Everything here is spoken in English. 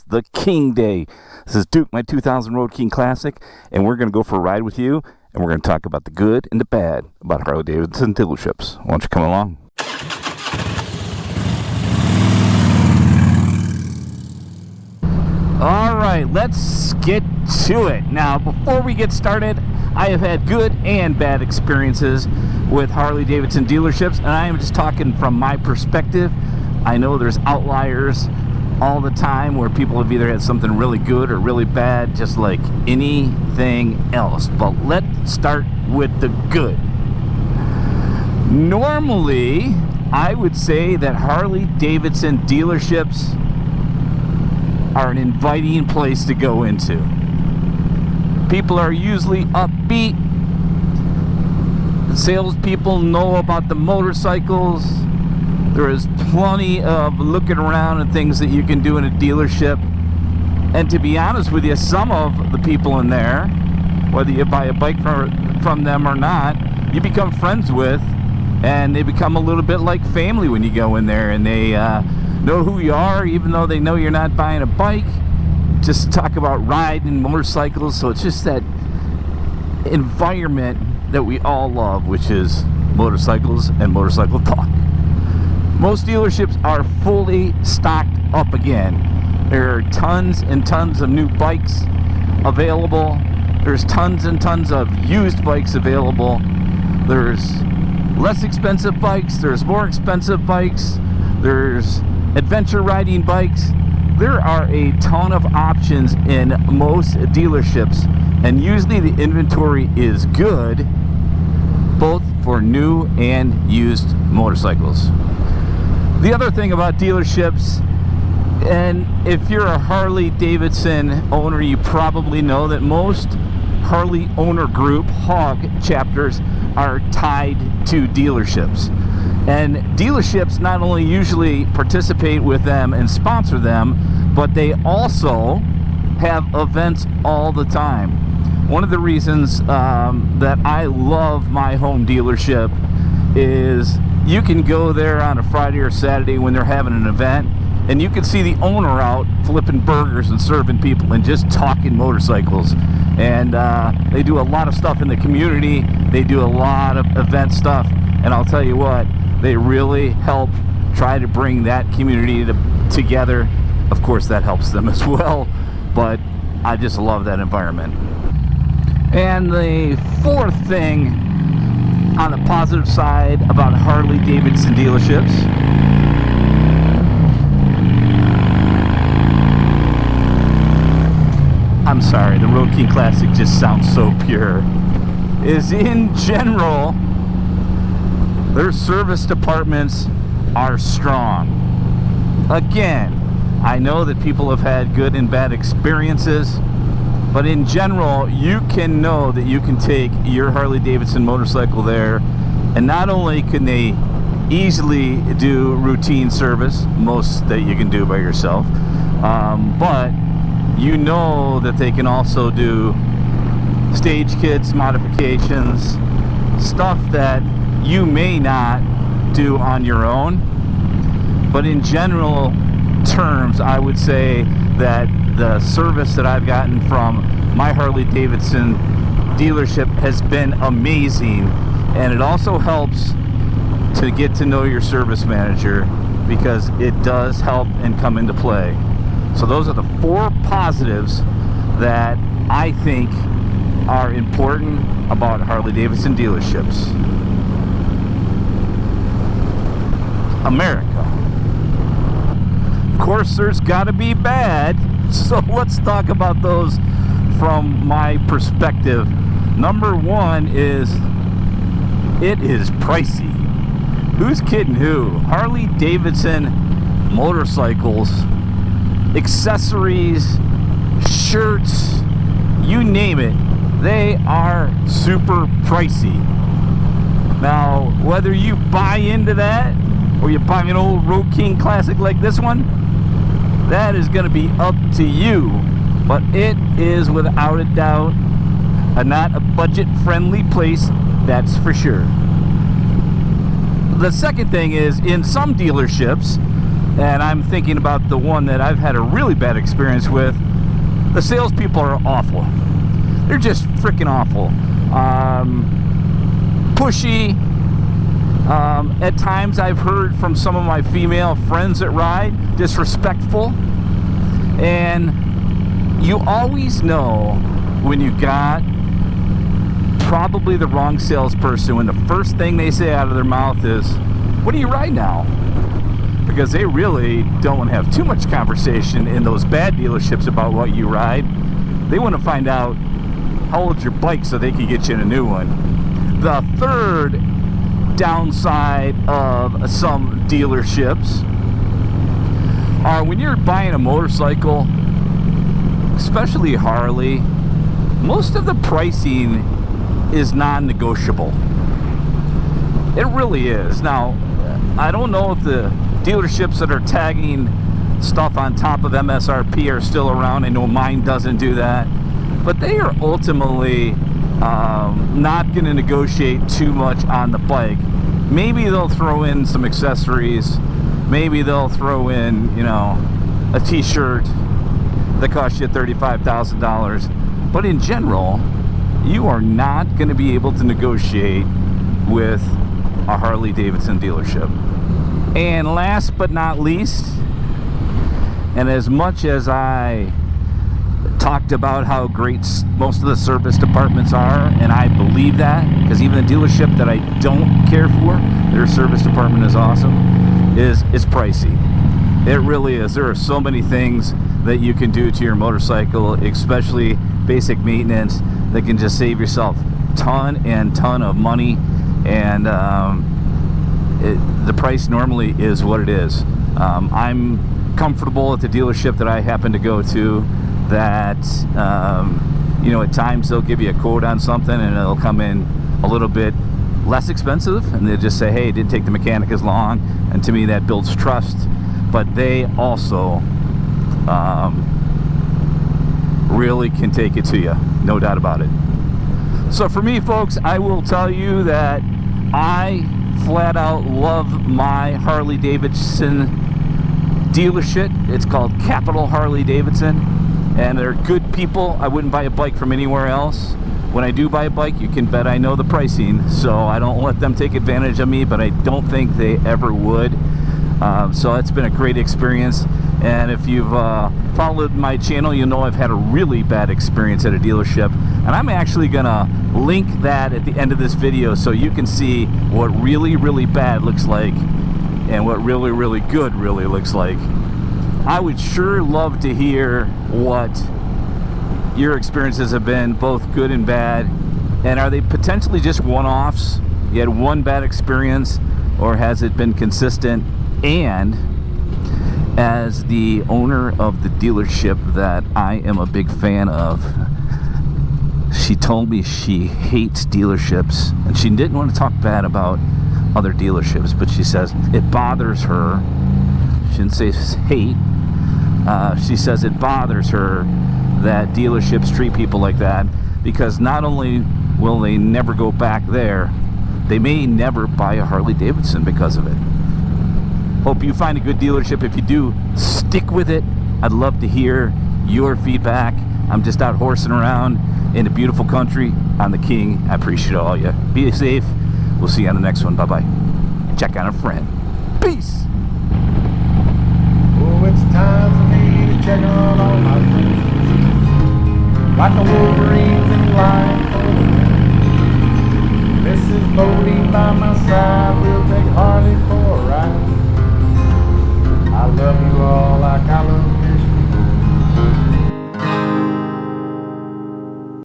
the King Day. This is Duke, my 2000 Road King Classic, and we're going to go for a ride with you, and we're going to talk about the good and the bad about Harley Davidson Dealerships. Why don't you come along? All right, let's get to it. Now, before we get started, I have had good and bad experiences with Harley Davidson Dealerships, and I am just talking from my perspective. I know there's outliers all the time where people have either had something really good or really bad, just like anything else. But let's start with the good. Normally, I would say that Harley Davidson Dealerships are an inviting place to go into. People are usually upbeat. The salespeople know about the motorcycles. There is plenty of looking around and things that you can do in a dealership. And to be honest with you, some of the people in there, whether you buy a bike from them or not, you become friends with, and they become a little bit like family when you go in there, and they know who you are, even though they know you're not buying a bike. Just talk about riding motorcycles. So it's just that environment that we all love, which is motorcycles and motorcycle talk. Most dealerships are fully stocked up again. There are tons and tons of new bikes available. There's tons and tons of used bikes available. There's less expensive bikes. There's more expensive bikes. There's adventure riding bikes. There are a ton of options in most dealerships, and usually the inventory is good, both for new and used motorcycles. The other thing about dealerships, and if you're a Harley Davidson owner, you probably know that most Harley owner group HOG chapters are tied to dealerships. And dealerships not only usually participate with them and sponsor them, but they also have events all the time. One of the reasons that I love my home dealership is you can go there on a Friday or Saturday when they're having an event, and you can see the owner out flipping burgers and serving people and just talking motorcycles. And they do a lot of stuff in the community. They do a lot of event stuff, and I'll tell you what, they really help try to bring that community together. Of course, that helps them as well, but I just love that environment. And the fourth thing on the positive side about Harley Davidson dealerships I'm sorry, the Road King Classic just sounds so pure, is in general, their service departments are strong. Again, I know that people have had good and bad experiences, but in general, you can know that you can take your Harley Davidson motorcycle there, and not only can they easily do routine service, most that you can do by yourself, but you know that they can also do stage kits, modifications, stuff that you may not do on your own. But in general terms, I would say that the service that I've gotten from my Harley Davidson dealership has been amazing, and it also helps to get to know your service manager, because it does help and come into play. So those are the four positives that I think are important about Harley Davidson dealerships. America. Of course, there's got to be bad, so let's talk about those from my perspective. Number one is, it is pricey. Who's kidding who? Harley Davidson motorcycles, accessories, shirts, you name it, they are super pricey. Now, whether you buy into that or you buy an old Road King Classic like this one, that is going to be up to you. But it is without a doubt not a budget-friendly place, that's for sure. The second thing is, in some dealerships, And I'm thinking about the one that I've had a really bad experience with. The salespeople are awful. They're just freaking awful. Pushy. At times I've heard from some of my female friends that ride, disrespectful. And you always know when you got probably the wrong salesperson when the first thing they say out of their mouth is, "What do you ride now?" Because they really don't want to have too much conversation in those bad dealerships about what you ride. They want to find out how old's your bike so they can get you in a new one. The third downside of some dealerships are when you're buying a motorcycle, especially Harley, most of the pricing is non-negotiable. It really is. Now, I don't know if the dealerships that are tagging stuff on top of MSRP are still around. I know mine doesn't do that, but they are ultimately not going to negotiate too much on the bike. Maybe they'll throw in some accessories. Maybe they'll throw in, you know, a t-shirt that costs you $35,000. But in general, you are not going to be able to negotiate with a Harley Davidson dealership. And last but not least, and as much as I talked about how great most of the service departments are, and I believe that, because even the dealership that I don't care for, their service department is awesome, is pricey. It really is. There are so many things that you can do to your motorcycle, especially basic maintenance, that can just save yourself ton and ton of money. And the price normally is what it is. I'm comfortable at the dealership that I happen to go to that you know, at times they'll give you a quote on something and it'll come in a little bit less expensive, and they'll just say, hey, it didn't take the mechanic as long, and to me that builds trust. But they also really can take it to you, no doubt about it. So for me, folks, I will tell you that I flat out love my Harley Davidson dealership. It's called Capital Harley Davidson, and they're good people. I wouldn't buy a bike from anywhere else. When I do buy a bike, you can bet I know the pricing, so I don't let them take advantage of me, but I don't think they ever would. So it's been a great experience. And if you've followed my channel, you know I've had a really bad experience at a dealership, and I'm actually gonna link that at the end of this video so you can see what really, really bad looks like and what really, really good really looks like. I would sure love to hear what your experiences have been, both good and bad, and are they potentially just one-offs? You had one bad experience, or has it been consistent? And as the owner of the dealership that I am a big fan of, she told me she hates dealerships, and she didn't want to talk bad about other dealerships, but she says it bothers her. She didn't say hate. She says it bothers her that dealerships treat people like that, because not only will they never go back there, they may never buy a Harley Davidson because of it. Hope you find a good dealership. If you do, stick with it. I'd love to hear your feedback. I'm just out horsing around in a beautiful country. I'm the king. I appreciate all you. Be safe. We'll see you on the next one. Bye-bye. Check on a friend. Peace. Oh, it's time for me to check on all my friends, like the Wolverines and lions.